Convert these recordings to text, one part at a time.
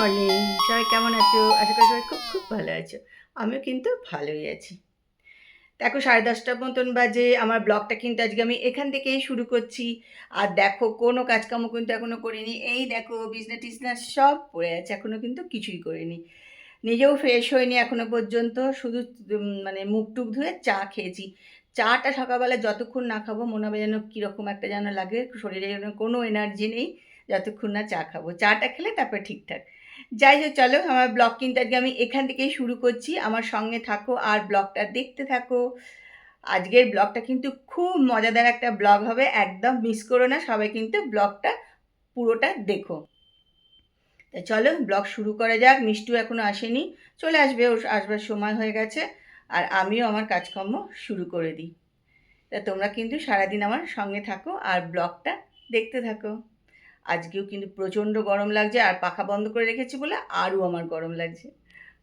Morning, সবাই কেমন আছো? আশা করি সবাই খুব খুব ভালো আছো। আমিও কিন্তু ভালোই আছি। দেখো 10:30টার মতন বাজে। আমার ব্লগটা কিন্তু আজকে আমি এখান থেকেই শুরু করছি। আর দেখো কোনো কাজকর্ম কিন্তু এখনও করিনি। এই দেখো বিছনা টিছনা সব পড়ে আছে, এখনও কিন্তু কিছুই করিনি। নিজেও ফ্রেশ হয়নি এখনো পর্যন্ত, শুধু মানে মুখ টুক ধুয়ে চা খেয়েছি। চাটা সকালবেলা যতক্ষণ না খাবো মনে হবে যেন কীরকম একটা যেন লাগে, শরীরে যেন কোনো এনার্জি নেই যতক্ষণ না চা খাবো। চাটা খেলে তারপর ঠিকঠাক। যাই হোক, চলো আমার ব্লগ কিন্তু আজকে আমি এখান থেকেই শুরু করছি। আমার সঙ্গে থাকো আর ব্লগটা দেখতে থাকো। আজকের ব্লগটা কিন্তু খুব মজাদার একটা ব্লগ হবে, একদম মিস করো না। সবাই কিন্তু ব্লগটা পুরোটা দেখো। তা চলো ব্লগ শুরু করা যাক। মিষ্টু এখনও আসেনি, চলে আসবে, ওর আসবার সময় হয়ে গেছে। আর আমিও আমার কাজকর্ম শুরু করে দিই। তা তোমরা কিন্তু সারাদিন আমার সঙ্গে থাকো আর ব্লগটা দেখতে থাকো। আজকেও কিন্তু প্রচণ্ড গরম লাগছে, আর পাখা বন্ধ করে রেখেছি বলে আরও আমার গরম লাগছে।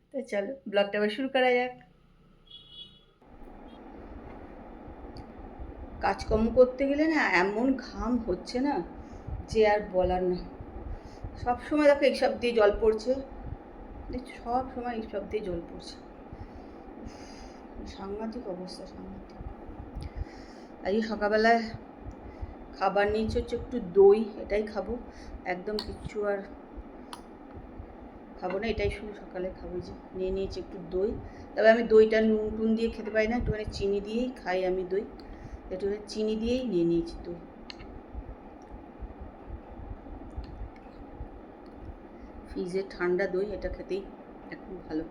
তো চলো ব্লগটা আবার শুরু করা যাক। কাজকর্ম করতে গেলে না এমন ঘাম হচ্ছে না যে আর বলার না। সব সময় দেখো এইসব দিয়ে জল পড়ছে, সব সময় এইসব দিয়ে জল পড়ছে। সাংঘাতিক অবস্থা, সাংঘাতিক। আজকে সকালবেলায় খাবার নিয়েছি হচ্ছে একটু দই, এটাই খাবো, একদম কিচ্ছু আর খাবো না। এটাই শুধু সকালে খাবো। যে নিয়ে নিয়েছি একটু দই, তবে আমি দইটা নুন টুন দিয়ে খেতে পারি না, একটুখানি চিনি দিয়েই খাই আমি দই। একটুখানি চিনি দিয়েই নিয়ে নিয়েছি দই। ফ্রিজের ঠান্ডা দই, এটা খেতেই এখন ভালো।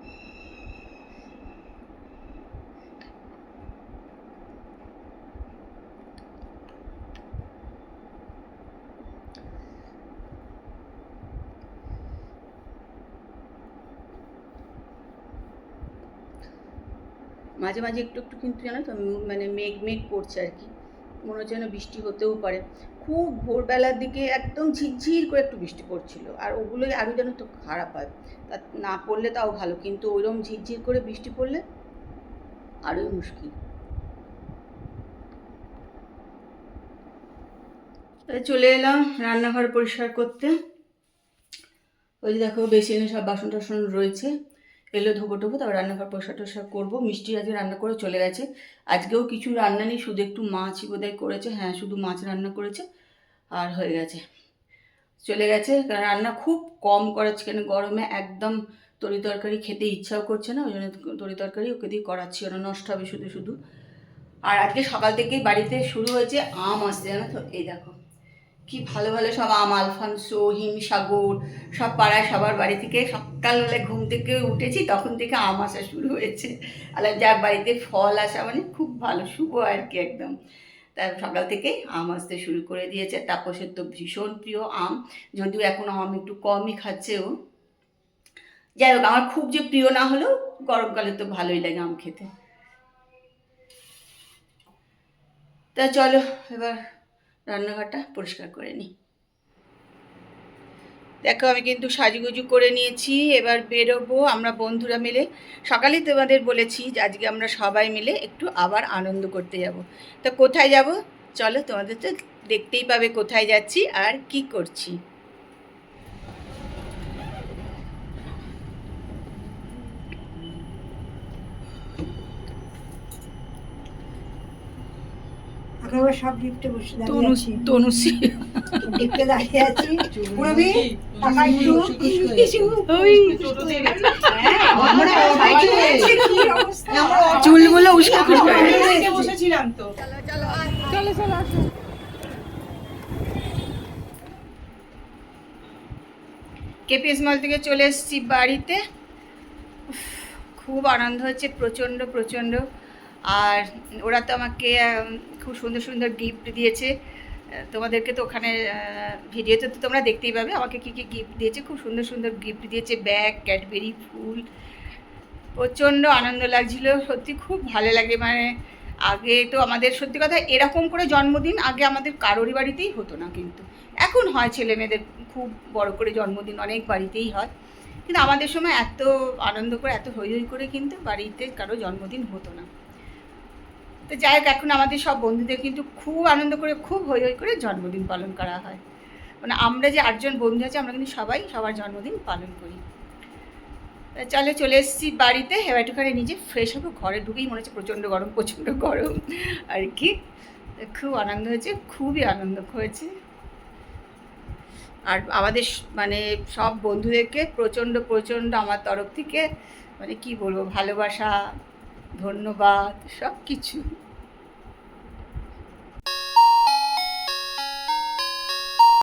মাঝে মাঝে একটু একটু কিন্তু জানো তো মানে মেঘ মেঘ করছে আর কি, মনে হচ্ছে যেন বৃষ্টি হতেও পারে। খুব ভোরবেলার দিকে একদম ঝিরঝির করে একটু বৃষ্টি পড়ছিল, আর ওগুলোই আরও যেন তো খারাপ হয়। তা না পড়লে তাও ভালো, কিন্তু ওইরকম ঝিরঝির করে বৃষ্টি পড়লে আরোই মুশকিল। চলে এলাম রান্নাঘর পরিষ্কার করতে। ওই যে দেখো বেসিনে সব বাসন টাসন রয়েছে, এগুলো ধোবো টোবো, তারপর রান্নাঘর পরিষ্কার টরিষ্কার করবো। মিষ্টি আজকে রান্না করে চলে গেছে। আজকেও কিছু রান্না নেই, শুধু একটু মাছই বোধহয় করেছে। হ্যাঁ, শুধু মাছ রান্না করেছে আর হয়ে গেছে, চলে গেছে। কারণ রান্না খুব কম করাচ্ছি, কেন গরমে একদম তরি তরকারি খেতে ইচ্ছাও করছে না, ওই জন্য তরি তরকারি ওকে দিয়ে করাচ্ছি, ওরা নষ্ট হবে শুধু শুধু। আর আজকে সকাল থেকেই বাড়িতে শুরু হয়েছে আম আসতে, জানো তো। এই দেখো কি ভালো ভালো সব আম, আলফানসো, হিমসাগর, সব পাড়ায় সবার বাড়ি থেকে সকালবেলায় ঘুম থেকে উঠেছি তখন থেকে আম আসা শুরু হয়েছে। আর যার বাড়িতে ফল আসা মানে খুব ভালো, শুভ আর কি একদম। তার সকাল থেকে আম আসতে শুরু করে দিয়েছে। তাপসের তো ভীষণ প্রিয় আম, যদিও এখন আম একটু কমই খাচ্ছে ও। যাই হোক, আমার খুব যে প্রিয় না হলেও গরমকালে তো ভালোই লাগে আম খেতে। তা চলো এবার রান্নাঘরটা পরিষ্কার করে নিই। দেখো আমি কিন্তু সাজুগুজু করে নিয়েছি, এবার বেরোবো আমরা বন্ধুরা মিলে। সকালেই তোমাদের বলেছি যে আজকে আমরা সবাই মিলে একটু আবার আনন্দ করতে যাব। তো কোথায় যাব চলো, তোমাদের তো দেখতেই পাবে কোথায় যাচ্ছি আর কি করছি। আমরা সব লিফটে বসে দাঁড়িয়ে আছি, তনুশ্রী লিফটে দাঁড়িয়ে আছি। পুরবি টাকা একটু চুলগুলো উস্কো খুস্কো বসেছিলাম তো। চলো চলো আসো। কেপিএস মল থেকে চলে এসেছি বাড়িতে। খুব আনন্দ হচ্ছে, প্রচণ্ড প্রচণ্ড। আর ওরা তো আমাকে খুব সুন্দর সুন্দর গিফট দিয়েছে। তোমাদেরকে তো ওখানে ভিডিওতে তো তোমরা দেখতেই পাবে আমাকে কী কী গিফট দিয়েছে। খুব সুন্দর সুন্দর গিফট দিয়েছে, ব্যাগ, ক্যাডবেরি, ফুল। প্রচণ্ড আনন্দ লাগছিল, সত্যি খুব ভালো লাগে। মানে আগে তো আমাদের সত্যি কথা এরকম করে জন্মদিন আগে আমাদের কারোরই বাড়িতেই হতো না, কিন্তু এখন হয় ছেলে মেয়েদের খুব বড় করে জন্মদিন অনেক বাড়িতেই হয়, কিন্তু আমাদের সময় এত আনন্দ করে এত হৈ হৈ করে কিন্তু বাড়িতে কারো জন্মদিন হতো না। তো যাই হোক, এখন আমাদের সব বন্ধুদের কিন্তু খুব আনন্দ করে খুব হৈ হৈ করে জন্মদিন পালন করা হয়। মানে আমরা যে 8জন বন্ধু আছি আমরা কিন্তু সবাই সবার জন্মদিন পালন করি। চলে চলে এসেছি বাড়িতে, এবার একটুখানি নিজে ফ্রেশ হবো। ঘরে ঢুকেই মনে হচ্ছে প্রচণ্ড গরম আর কি। খুব আনন্দ হয়েছে, খুবই আনন্দ হয়েছে। আর আমাদের মানে সব বন্ধুদেরকে প্রচণ্ড আমার তরফ থেকে মানে কি বলবো, ভালোবাসা, ধন্যবাদ, সব কিছু।